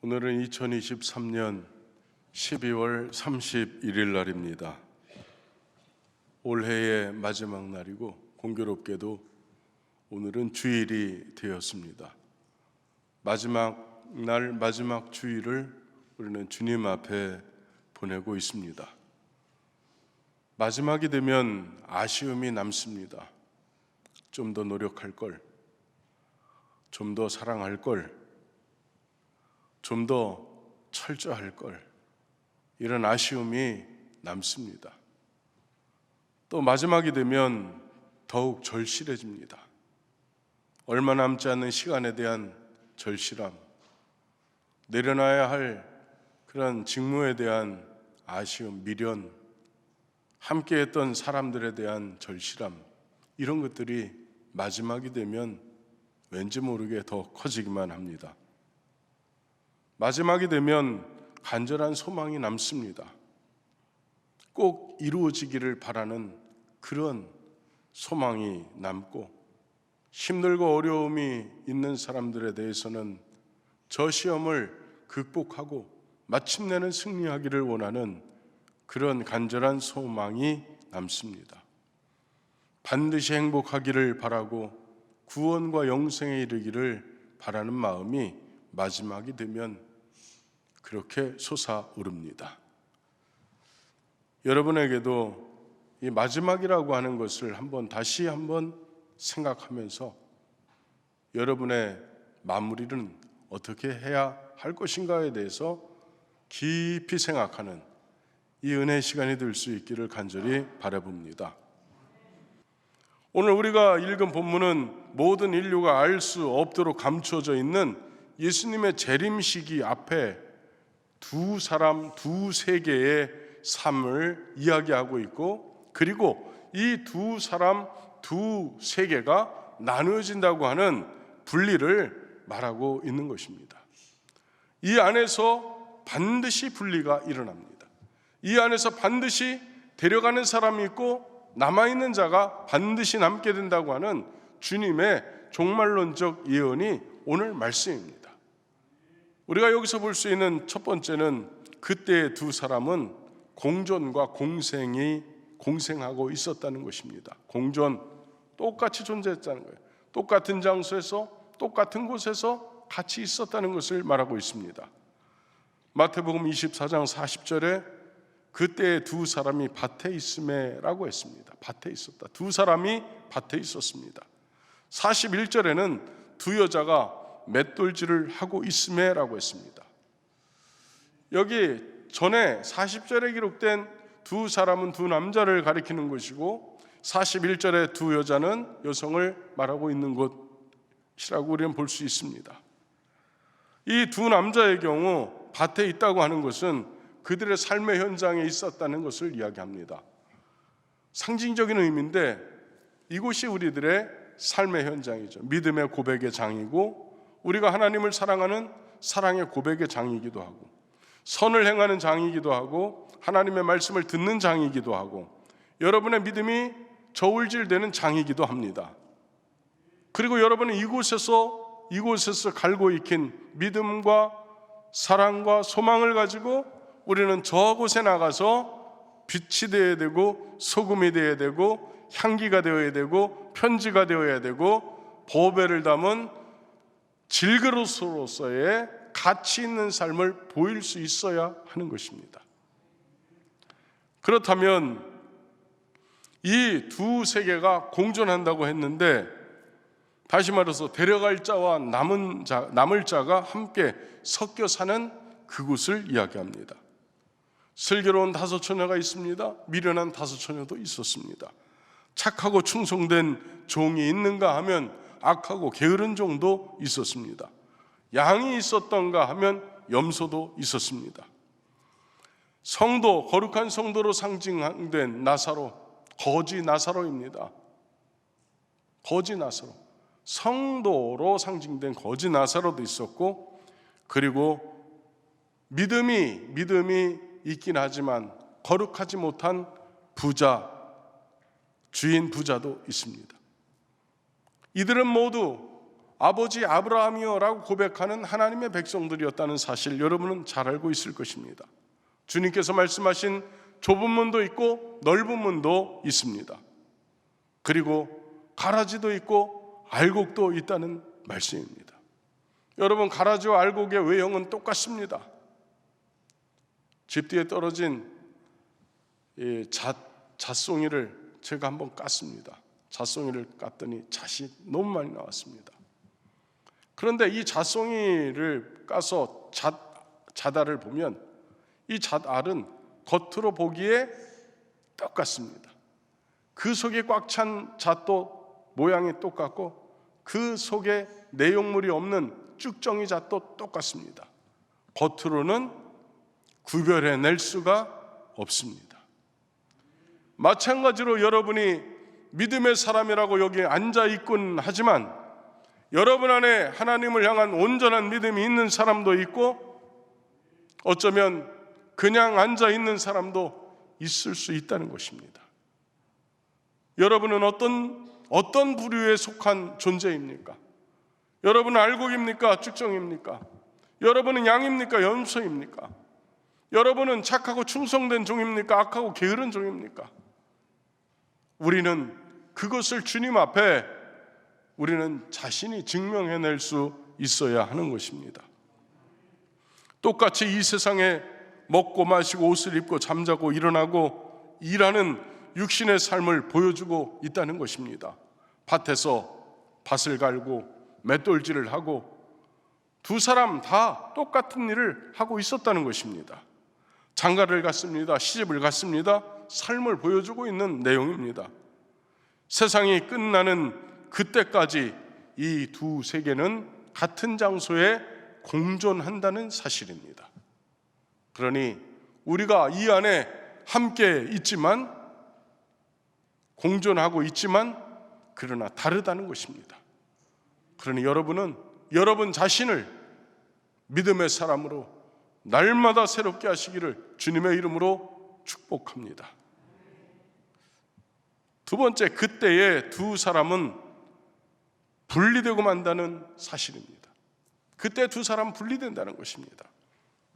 오늘은 2023년 12월 31일 날입니다. 올해의 마지막 날이고 공교롭게도 오늘은 주일이 되었습니다. 마지막 날, 마지막 주일을 우리는 주님 앞에 보내고 있습니다. 마지막이 되면 아쉬움이 남습니다. 좀 더 노력할 걸, 좀 더 사랑할 걸, 좀 더 철저할 걸, 이런 아쉬움이 남습니다. 또 마지막이 되면 더욱 절실해집니다. 얼마 남지 않은 시간에 대한 절실함, 내려놔야 할 그런 직무에 대한 아쉬움, 미련, 함께했던 사람들에 대한 절실함, 이런 것들이 마지막이 되면 왠지 모르게 더 커지기만 합니다. 마지막이 되면 간절한 소망이 남습니다. 꼭 이루어지기를 바라는 그런 소망이 남고, 힘들고 어려움이 있는 사람들에 대해서는 저 시험을 극복하고 마침내는 승리하기를 원하는 그런 간절한 소망이 남습니다. 반드시 행복하기를 바라고 구원과 영생에 이르기를 바라는 마음이 마지막이 되면 그렇게 솟아오릅니다. 여러분에게도 이 마지막이라고 하는 것을 다시 한번 생각하면서 여러분의 마무리는 어떻게 해야 할 것인가에 대해서 깊이 생각하는 이 은혜의 시간이 될 수 있기를 간절히 바라봅니다. 오늘 우리가 읽은 본문은 모든 인류가 알 수 없도록 감추어져 있는 예수님의 재림 시기 앞에 두 사람, 두 세계의 삶을 이야기하고 있고, 그리고 이 두 사람, 두 세계가 나누어진다고 하는 분리를 말하고 있는 것입니다. 이 안에서 반드시 분리가 일어납니다. 이 안에서 반드시 데려가는 사람이 있고 남아있는 자가 반드시 남게 된다고 하는 주님의 종말론적 예언이 오늘 말씀입니다. 우리가 여기서 볼 수 있는 첫 번째는 그때의 두 사람은 공존과 공생하고 있었다는 것입니다. 공존, 똑같이 존재했다는 거예요. 똑같은 장소에서 똑같은 곳에서 같이 있었다는 것을 말하고 있습니다. 마태복음 24장 40절에 그때의 두 사람이 밭에 있음에라고 했습니다. 밭에 있었다. 두 사람이 밭에 있었습니다. 41절에는 두 여자가 맷돌질을 하고 있음에라고 했습니다. 여기 전에 40절에 기록된 두 사람은 두 남자를 가리키는 것이고, 41절에 두 여자는 여성을 말하고 있는 것이라고 우리는 볼 수 있습니다. 이 두 남자의 경우 밭에 있다고 하는 것은 그들의 삶의 현장에 있었다는 것을 이야기합니다. 상징적인 의미인데 이곳이 우리들의 삶의 현장이죠. 믿음의 고백의 장이고, 우리가 하나님을 사랑하는 사랑의 고백의 장이기도 하고, 선을 행하는 장이기도 하고, 하나님의 말씀을 듣는 장이기도 하고, 여러분의 믿음이 저울질되는 장이기도 합니다. 그리고 여러분은 이곳에서 갈고 익힌 믿음과 사랑과 소망을 가지고 우리는 저곳에 나가서 빛이 되어야 되고, 소금이 되어야 되고, 향기가 되어야 되고, 편지가 되어야 되고, 보배를 담은 질그릇으로서의 가치 있는 삶을 보일 수 있어야 하는 것입니다. 그렇다면 이 두 세계가 공존한다고 했는데, 다시 말해서 데려갈 자와 남을 자가 함께 섞여 사는 그곳을 이야기합니다. 슬기로운 다섯 처녀가 있습니다. 미련한 다섯 처녀도 있었습니다. 착하고 충성된 종이 있는가 하면 악하고 게으른 종도 있었습니다. 양이 있었던가 하면 염소도 있었습니다. 성도, 거룩한 성도로 상징된 나사로, 거지 나사로입니다. 거지 나사로, 성도로 상징된 거지 나사로도 있었고, 그리고 믿음이 있긴 하지만 거룩하지 못한 부자, 주인 부자도 있습니다. 이들은 모두 아버지 아브라함이여라고 고백하는 하나님의 백성들이었다는 사실 여러분은 잘 알고 있을 것입니다. 주님께서 말씀하신 좁은 문도 있고 넓은 문도 있습니다. 그리고 가라지도 있고 알곡도 있다는 말씀입니다. 여러분, 가라지와 알곡의 외형은 똑같습니다. 집 뒤에 떨어진 잣송이를 제가 한번 깠습니다. 잣송이를 깠더니 잣이 너무 많이 나왔습니다. 그런데 이 잣송이를 까서 잣알을 보면 이 잣알은 겉으로 보기에 똑같습니다. 그 속에 꽉 찬 잣도 모양이 똑같고 그 속에 내용물이 없는 쭉정이 잣도 똑같습니다. 겉으로는 구별해낼 수가 없습니다. 마찬가지로 여러분이 믿음의 사람이라고 여기 앉아있군 하지만 여러분 안에 하나님을 향한 온전한 믿음이 있는 사람도 있고 어쩌면 그냥 앉아있는 사람도 있을 수 있다는 것입니다. 여러분은 어떤 부류에 속한 존재입니까? 여러분은 알곡입니까? 쭉정입니까? 여러분은 양입니까? 염소입니까? 여러분은 착하고 충성된 종입니까? 악하고 게으른 종입니까? 우리는 그것을 주님 앞에 우리는 자신이 증명해낼 수 있어야 하는 것입니다. 똑같이 이 세상에 먹고 마시고 옷을 입고 잠자고 일어나고 일하는 육신의 삶을 보여주고 있다는 것입니다. 밭에서 밭을 갈고 맷돌질을 하고 두 사람 다 똑같은 일을 하고 있었다는 것입니다. 장가를 갔습니다. 시집을 갔습니다. 삶을 보여주고 있는 내용입니다. 세상이 끝나는 그때까지 이 두 세계는 같은 장소에 공존한다는 사실입니다. 그러니 우리가 이 안에 함께 있지만 공존하고 있지만 그러나 다르다는 것입니다. 그러니 여러분은 여러분 자신을 믿음의 사람으로 날마다 새롭게 하시기를 주님의 이름으로 축복합니다. 두 번째, 그때의 두 사람은 분리되고 만다는 사실입니다. 그때 두 사람 분리된다는 것입니다.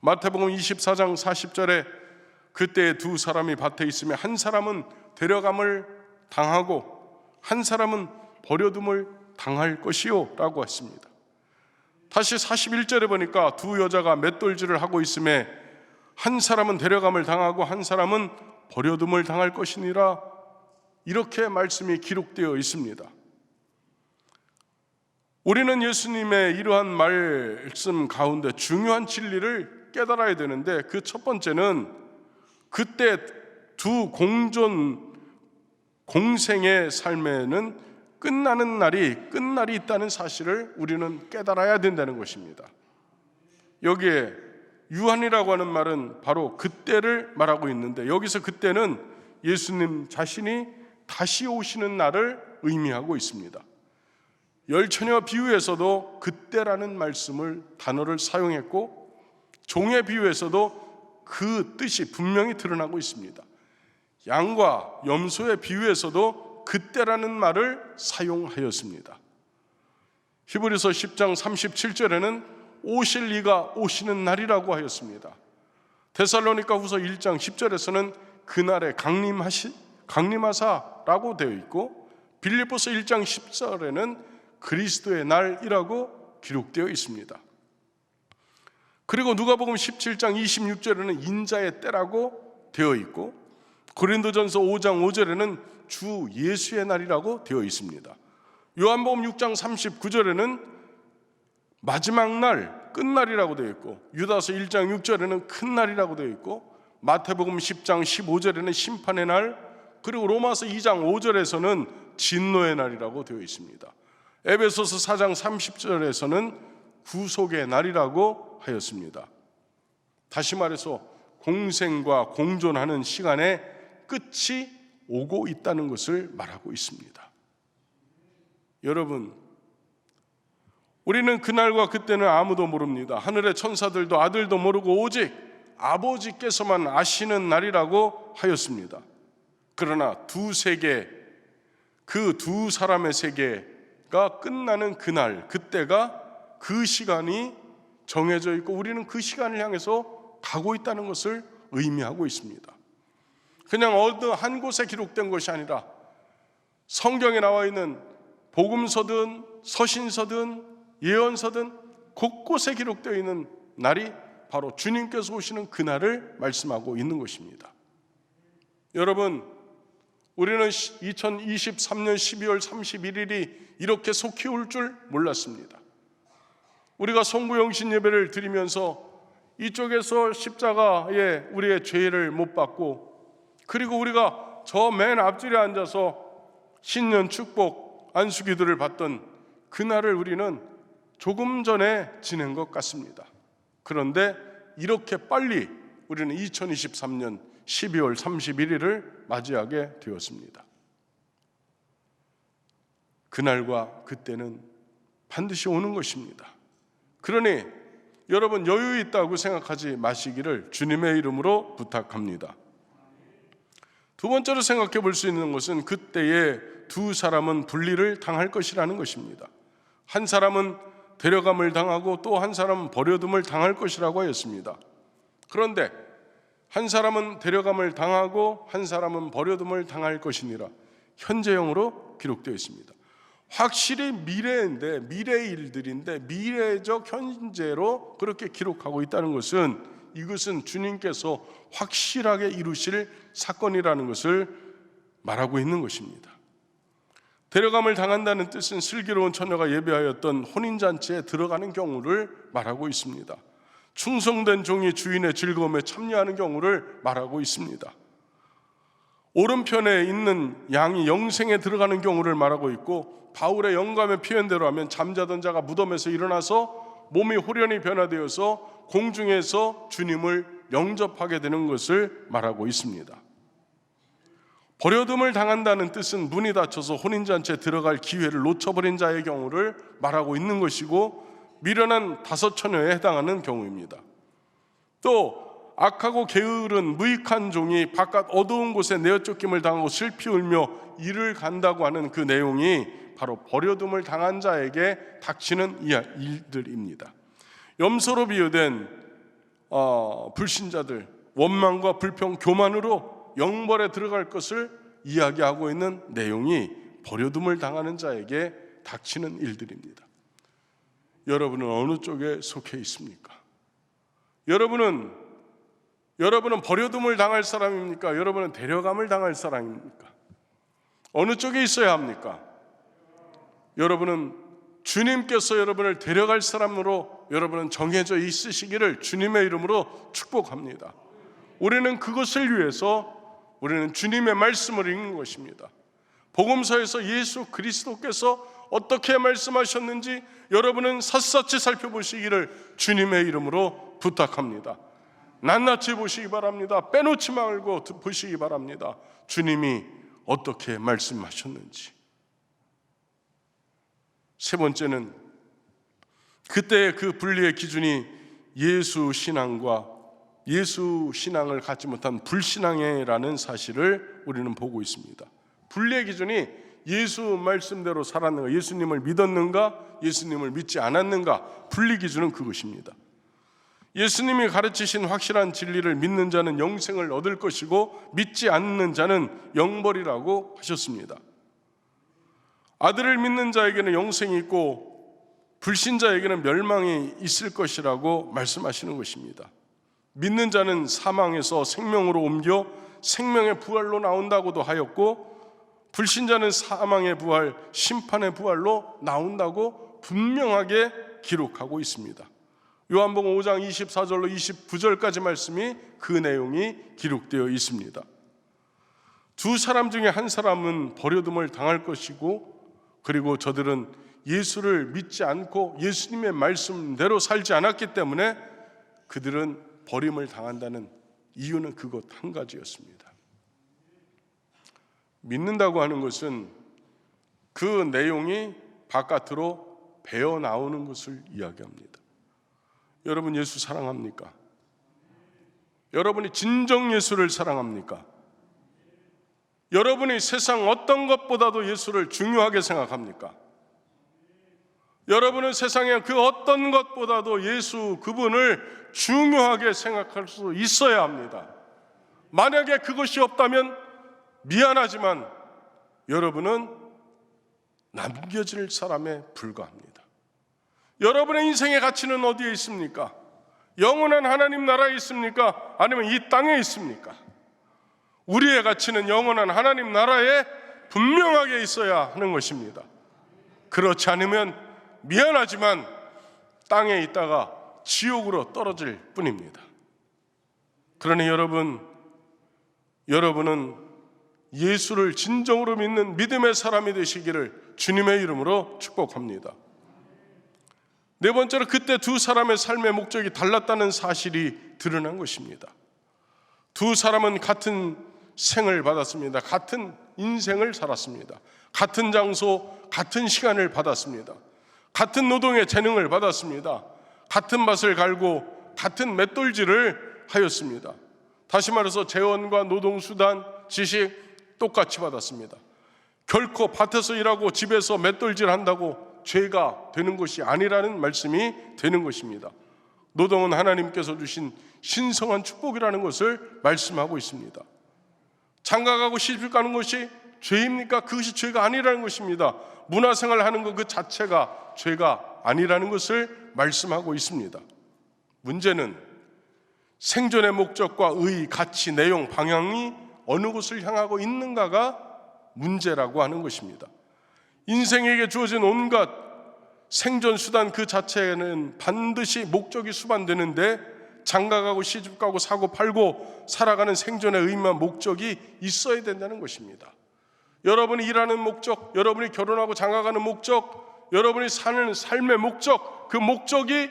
마태복음 24장 40절에 그때 두 사람이 밭에 있으며 한 사람은 데려감을 당하고 한 사람은 버려둠을 당할 것이요 라고 했습니다. 다시 41절에 보니까 두 여자가 맷돌질을 하고 있음에 한 사람은 데려감을 당하고 한 사람은 버려둠을 당할 것이니라, 이렇게 말씀이 기록되어 있습니다. 우리는 예수님의 이러한 말씀 가운데 중요한 진리를 깨달아야 되는데 그 첫 번째는 그때 두 공생의 삶에는 끝날이 있다는 사실을 우리는 깨달아야 된다는 것입니다. 여기에 유한이라고 하는 말은 바로 그때를 말하고 있는데 여기서 그때는 예수님 자신이 다시 오시는 날을 의미하고 있습니다. 열처녀 비유에서도 그때라는 단어를 사용했고 종의 비유에서도 그 뜻이 분명히 드러나고 있습니다. 양과 염소의 비유에서도 그때라는 말을 사용하였습니다. 히브리서 10장 37절에는 오실 이가 오시는 날이라고 하였습니다. 데살로니가 후서 1장 10절에서는 그날에 강림하사라고 되어 있고 빌립보서 1장 10절에는 그리스도의 날이라고 기록되어 있습니다. 그리고 누가복음 17장 26절에는 인자의 때라고 되어 있고 고린도전서 5장 5절에는 주 예수의 날이라고 되어 있습니다. 요한복음 6장 39절에는 마지막 날, 끝날이라고 되어 있고 유다서 1장 6절에는 큰 날이라고 되어 있고 마태복음 10장 15절에는 심판의 날, 그리고 로마서 2장 5절에서는 진노의 날이라고 되어 있습니다. 에베소서 4장 30절에서는 구속의 날이라고 하였습니다. 다시 말해서 공생과 공존하는 시간의 끝이 오고 있다는 것을 말하고 있습니다. 여러분, 우리는 그날과 그때는 아무도 모릅니다. 하늘의 천사들도 아들도 모르고 오직 아버지께서만 아시는 날이라고 하였습니다. 그러나 두 세계, 그 두 사람의 세계, 끝나는 그날, 그때가 그 시간이 정해져 있고 우리는 그 시간을 향해서 가고 있다는 것을 의미하고 있습니다. 그냥 어느 한 곳에 기록된 것이 아니라 성경에 나와 있는 복음서든 서신서든 예언서든 곳곳에 기록되어 있는 날이 바로 주님께서 오시는 그날을 말씀하고 있는 것입니다. 여러분, 우리는 2023년 12월 31일이 이렇게 속히 올 줄 몰랐습니다. 우리가 송구영신 예배를 드리면서 이쪽에서 십자가에 우리의 죄를 못 받고, 그리고 우리가 저 맨 앞줄에 앉아서 신년 축복 안수기도를 받던 그날을 우리는 조금 전에 지낸 것 같습니다. 그런데 이렇게 빨리 우리는 2023년 12월 31일을 맞이하게 되었습니다. 그날과 그때는 반드시 오는 것입니다. 그러니 여러분, 여유 있다고 생각하지 마시기를 주님의 이름으로 부탁합니다. 두 번째로 생각해 볼 수 있는 것은 그때에 두 사람은 분리를 당할 것이라는 것입니다. 한 사람은 데려감을 당하고 또 한 사람은 버려둠을 당할 것이라고 하였습니다. 그런데 한 사람은 데려감을 당하고 한 사람은 버려둠을 당할 것이니라 현재형으로 기록되어 있습니다. 확실히 미래인데, 미래의 일들인데 미래적 현재로 그렇게 기록하고 있다는 것은, 이것은 주님께서 확실하게 이루실 사건이라는 것을 말하고 있는 것입니다. 데려감을 당한다는 뜻은 슬기로운 처녀가 예배하였던 혼인잔치에 들어가는 경우를 말하고 있습니다. 충성된 종이 주인의 즐거움에 참여하는 경우를 말하고 있습니다. 오른편에 있는 양이 영생에 들어가는 경우를 말하고 있고, 바울의 영감의 표현대로 하면 잠자던 자가 무덤에서 일어나서 몸이 호련히 변화되어서 공중에서 주님을 영접하게 되는 것을 말하고 있습니다. 버려둠을 당한다는 뜻은 문이 닫혀서 혼인잔치에 들어갈 기회를 놓쳐버린 자의 경우를 말하고 있는 것이고, 미련한 다섯 처녀에 해당하는 경우입니다. 또 악하고 게으른 무익한 종이 바깥 어두운 곳에 내어쫓김을 당하고 슬피 울며 이를 간다고 하는 그 내용이 바로 버려둠을 당한 자에게 닥치는 일들입니다. 염소로 비유된 불신자들, 원망과 불평, 교만으로 영벌에 들어갈 것을 이야기하고 있는 내용이 버려둠을 당하는 자에게 닥치는 일들입니다. 여러분은 어느 쪽에 속해 있습니까? 여러분은 버려둠을 당할 사람입니까? 여러분은 데려감을 당할 사람입니까? 어느 쪽에 있어야 합니까? 여러분은 주님께서 여러분을 데려갈 사람으로 여러분은 정해져 있으시기를 주님의 이름으로 축복합니다. 우리는 그것을 위해서 우리는 주님의 말씀을 읽는 것입니다. 복음서에서 예수 그리스도께서 어떻게 말씀하셨는지 여러분은 샅샅이 살펴보시기를 주님의 이름으로 부탁합니다. 낱낱이 보시기 바랍니다. 빼놓지 말고 보시기 바랍니다. 주님이 어떻게 말씀하셨는지. 세 번째는 그때의 그 분리의 기준이 예수 신앙과 예수 신앙을 갖지 못한 불신앙이라는 사실을 우리는 보고 있습니다. 분리의 기준이 예수 말씀대로 살았는가, 예수님을 믿었는가, 예수님을 믿지 않았는가, 분리 기준은 그것입니다. 예수님이 가르치신 확실한 진리를 믿는 자는 영생을 얻을 것이고 믿지 않는 자는 영벌이라고 하셨습니다. 아들을 믿는 자에게는 영생이 있고 불신자에게는 멸망이 있을 것이라고 말씀하시는 것입니다. 믿는 자는 사망에서 생명으로 옮겨 생명의 부활로 나온다고도 하였고, 불신자는 사망의 부활, 심판의 부활로 나온다고 분명하게 기록하고 있습니다. 요한복음 5장 24절로 29절까지 말씀이 그 내용이 기록되어 있습니다. 두 사람 중에 한 사람은 버려둠을 당할 것이고, 그리고 저들은 예수를 믿지 않고 예수님의 말씀대로 살지 않았기 때문에 그들은 버림을 당한다는 이유는 그것 한 가지였습니다. 믿는다고 하는 것은 그 내용이 바깥으로 배어 나오는 것을 이야기합니다. 여러분 예수 사랑합니까? 여러분이 진정 예수를 사랑합니까? 여러분이 세상 어떤 것보다도 예수를 중요하게 생각합니까? 여러분은 세상에 그 어떤 것보다도 예수 그분을 중요하게 생각할 수 있어야 합니다. 만약에 그것이 없다면 미안하지만 여러분은 남겨질 사람에 불과합니다. 여러분의 인생의 가치는 어디에 있습니까? 영원한 하나님 나라에 있습니까? 아니면 이 땅에 있습니까? 우리의 가치는 영원한 하나님 나라에 분명하게 있어야 하는 것입니다. 그렇지 않으면 미안하지만 땅에 있다가 지옥으로 떨어질 뿐입니다. 그러니 여러분은 예수를 진정으로 믿는 믿음의 사람이 되시기를 주님의 이름으로 축복합니다. 네 번째로, 그때 두 사람의 삶의 목적이 달랐다는 사실이 드러난 것입니다. 두 사람은 같은 생을 받았습니다. 같은 인생을 살았습니다. 같은 장소, 같은 시간을 받았습니다. 같은 노동의 재능을 받았습니다. 같은 밭을 갈고 같은 맷돌질을 하였습니다. 다시 말해서 재원과 노동수단, 지식 똑같이 받았습니다. 결코 밭에서 일하고 집에서 맷돌질한다고 죄가 되는 것이 아니라는 말씀이 되는 것입니다. 노동은 하나님께서 주신 신성한 축복이라는 것을 말씀하고 있습니다. 장가가고 시집 가는 것이 죄입니까? 그것이 죄가 아니라는 것입니다. 문화생활 하는 것 그 자체가 죄가 아니라는 것을 말씀하고 있습니다. 문제는 생존의 목적과 의, 가치, 내용, 방향이 어느 곳을 향하고 있는가가 문제라고 하는 것입니다. 인생에게 주어진 온갖 생존 수단 그 자체는 반드시 목적이 수반되는데, 장가가고 시집가고 사고 팔고 살아가는 생존의 의미와 목적이 있어야 된다는 것입니다. 여러분이 일하는 목적, 여러분이 결혼하고 장가가는 목적, 여러분이 사는 삶의 목적, 그 목적이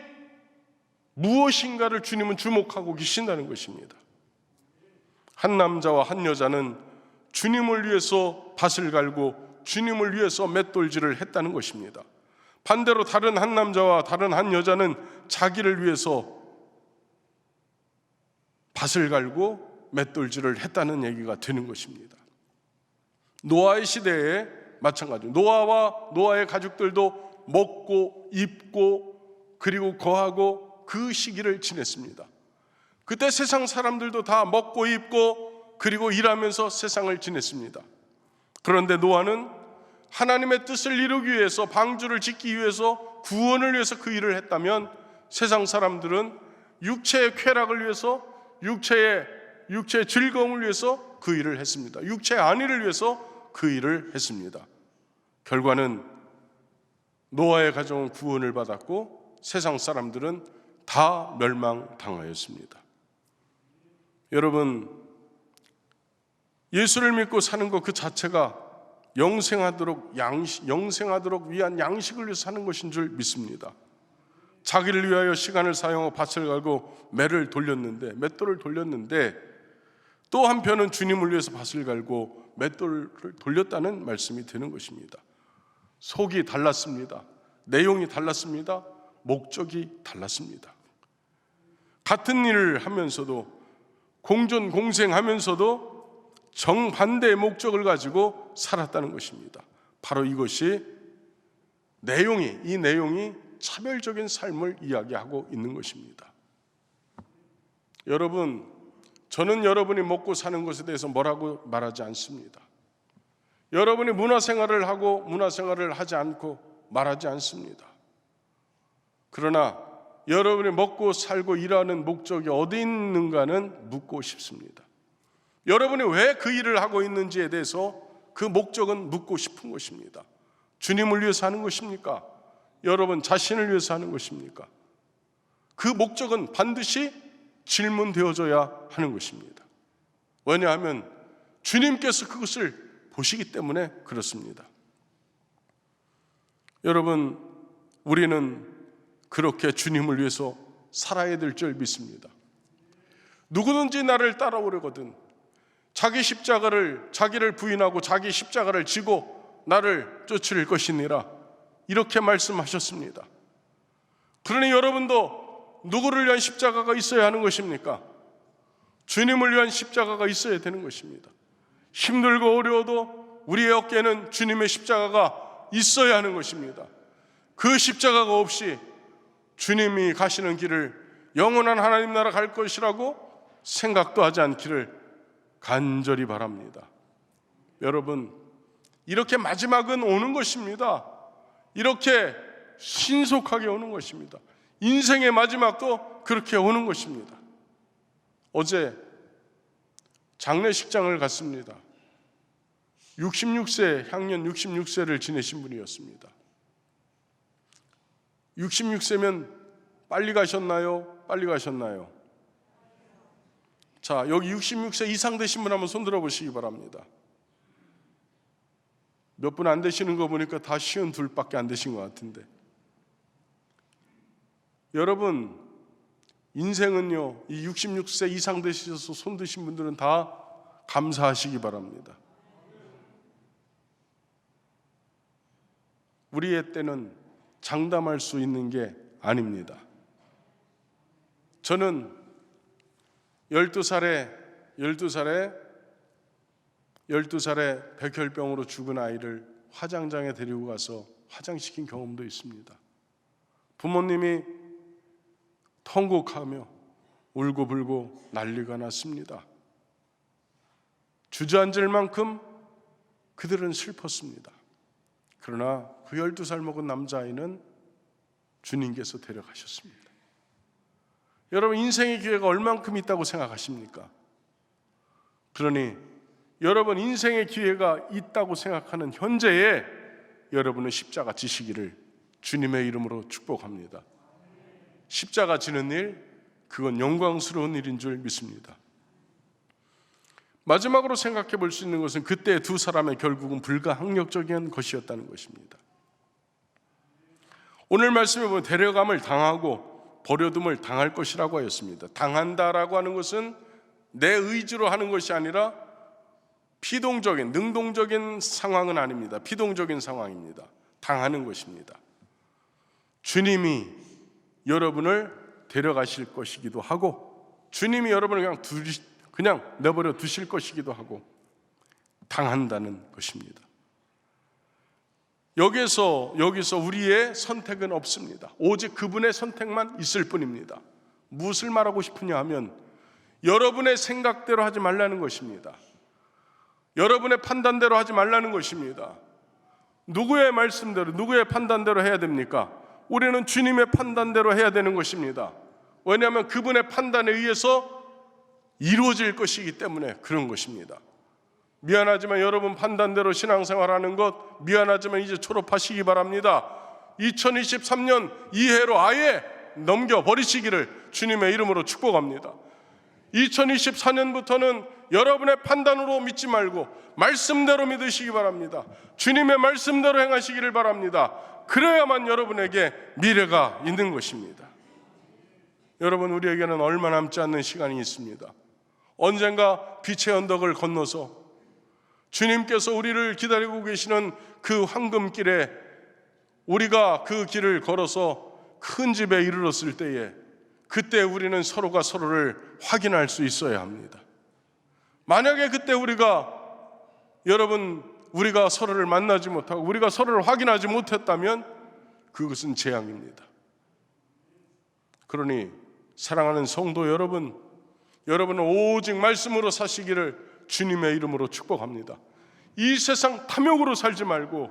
무엇인가를 주님은 주목하고 계신다는 것입니다. 한 남자와 한 여자는 주님을 위해서 밭을 갈고 주님을 위해서 맷돌질을 했다는 것입니다. 반대로 다른 한 남자와 다른 한 여자는 자기를 위해서 밭을 갈고 맷돌질을 했다는 얘기가 되는 것입니다. 노아의 시대에 마찬가지로 노아와 노아의 가족들도 먹고 입고 그리고 거하고 그 시기를 지냈습니다. 그때 세상 사람들도 다 먹고 입고 그리고 일하면서 세상을 지냈습니다. 그런데 노아는 하나님의 뜻을 이루기 위해서, 방주를 짓기 위해서, 구원을 위해서 그 일을 했다면, 세상 사람들은 육체의 쾌락을 위해서, 육체의 즐거움을 위해서 그 일을 했습니다. 육체의 안위를 위해서 그 일을 했습니다. 결과는 노아의 가정은 구원을 받았고 세상 사람들은 다 멸망당하였습니다. 여러분, 예수를 믿고 사는 것 그 자체가 영생하도록 위한 양식을 위해서 사는 것인 줄 믿습니다. 자기를 위하여 시간을 사용하고 밭을 갈고 맷돌을 돌렸는데 또 한편은 주님을 위해서 밭을 갈고 맷돌을 돌렸다는 말씀이 되는 것입니다. 속이 달랐습니다. 내용이 달랐습니다. 목적이 달랐습니다. 같은 일을 하면서도, 공생하면서도 정반대의 목적을 가지고 살았다는 것입니다. 바로 이것이 이 내용이 차별적인 삶을 이야기하고 있는 것입니다. 여러분, 저는 여러분이 먹고 사는 것에 대해서 뭐라고 말하지 않습니다. 여러분이 문화생활을 하고 문화생활을 하지 않고 말하지 않습니다. 그러나 여러분이 먹고 살고 일하는 목적이 어디 있는가는 묻고 싶습니다. 여러분이 왜 그 일을 하고 있는지에 대해서 그 목적은 묻고 싶은 것입니다. 주님을 위해서 하는 것입니까? 여러분 자신을 위해서 하는 것입니까? 그 목적은 반드시 질문되어져야 하는 것입니다. 왜냐하면 주님께서 그것을 보시기 때문에 그렇습니다. 여러분, 우리는 그렇게 주님을 위해서 살아야 될 줄 믿습니다. 누구든지 나를 따라오려거든 자기를 부인하고 자기 십자가를 지고 나를 쫓을 것이니라, 이렇게 말씀하셨습니다. 그러니 여러분도 누구를 위한 십자가가 있어야 하는 것입니까? 주님을 위한 십자가가 있어야 되는 것입니다. 힘들고 어려워도 우리의 어깨에는 주님의 십자가가 있어야 하는 것입니다. 그 십자가가 없이 주님이 가시는 길을 영원한 하나님 나라 갈 것이라고 생각도 하지 않기를 간절히 바랍니다. 여러분, 이렇게 마지막은 오는 것입니다. 이렇게 신속하게 오는 것입니다. 인생의 마지막도 그렇게 오는 것입니다. 어제 장례식장을 갔습니다. 66세, 향년 66세를 지내신 분이었습니다. 66세면 빨리 가셨나요? 빨리 가셨나요? 자, 여기 66세 이상 되신 분 한번 손 들어보시기 바랍니다. 몇 분 안 되시는 거 보니까 다 52밖에 안 되신 것 같은데, 여러분, 인생은요, 이 66세 이상 되셔서 손 드신 분들은 다 감사하시기 바랍니다. 우리의 때는 장담할 수 있는 게 아닙니다. 저는 12살에 백혈병으로 죽은 아이를 화장장에 데리고 가서 화장시킨 경험도 있습니다. 부모님이 통곡하며 울고불고 난리가 났습니다. 주저앉을 만큼 그들은 슬펐습니다. 그러나 그 12살 먹은 남자아이는 주님께서 데려가셨습니다. 여러분, 인생의 기회가 얼만큼 있다고 생각하십니까? 그러니 여러분, 인생의 기회가 있다고 생각하는 현재에 여러분은 십자가 지시기를 주님의 이름으로 축복합니다. 십자가 지는 일, 그건 영광스러운 일인 줄 믿습니다. 마지막으로 생각해 볼 수 있는 것은 그때 두 사람의 결국은 불가항력적인 것이었다는 것입니다. 오늘 말씀에 보면 데려감을 당하고 버려둠을 당할 것이라고 하였습니다. 당한다라고 하는 것은 내 의지로 하는 것이 아니라 피동적인, 능동적인 상황은 아닙니다. 피동적인 상황입니다. 당하는 것입니다. 주님이 여러분을 데려가실 것이기도 하고, 주님이 여러분을 그냥 내버려 두실 것이기도 하고, 당한다는 것입니다. 여기서 우리의 선택은 없습니다. 오직 그분의 선택만 있을 뿐입니다. 무엇을 말하고 싶으냐 하면, 여러분의 생각대로 하지 말라는 것입니다. 여러분의 판단대로 하지 말라는 것입니다. 누구의 말씀대로, 누구의 판단대로 해야 됩니까? 우리는 주님의 판단대로 해야 되는 것입니다. 왜냐하면 그분의 판단에 의해서 이루어질 것이기 때문에 그런 것입니다. 미안하지만 여러분 판단대로 신앙생활하는 것 미안하지만 이제 졸업하시기 바랍니다. 2023년 이해로 아예 넘겨버리시기를 주님의 이름으로 축복합니다. 2024년부터는 여러분의 판단으로 믿지 말고 말씀대로 믿으시기 바랍니다. 주님의 말씀대로 행하시기를 바랍니다. 그래야만 여러분에게 미래가 있는 것입니다. 여러분, 우리에게는 얼마 남지 않는 시간이 있습니다. 언젠가 빛의 언덕을 건너서 주님께서 우리를 기다리고 계시는 그 황금길에 우리가 그 길을 걸어서 큰 집에 이르렀을 때에, 그때 우리는 서로가 서로를 확인할 수 있어야 합니다. 만약에 그때 우리가 서로를 만나지 못하고 우리가 서로를 확인하지 못했다면 그것은 재앙입니다. 그러니 사랑하는 성도 여러분, 여러분은 오직 말씀으로 사시기를 주님의 이름으로 축복합니다. 이 세상 탐욕으로 살지 말고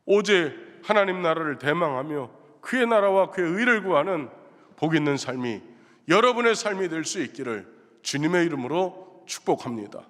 오직 하나님 나라를 대망하며 그의 나라와 그의 의를 구하는 복 있는 삶이 여러분의 삶이 될 수 있기를 주님의 이름으로 축복합니다.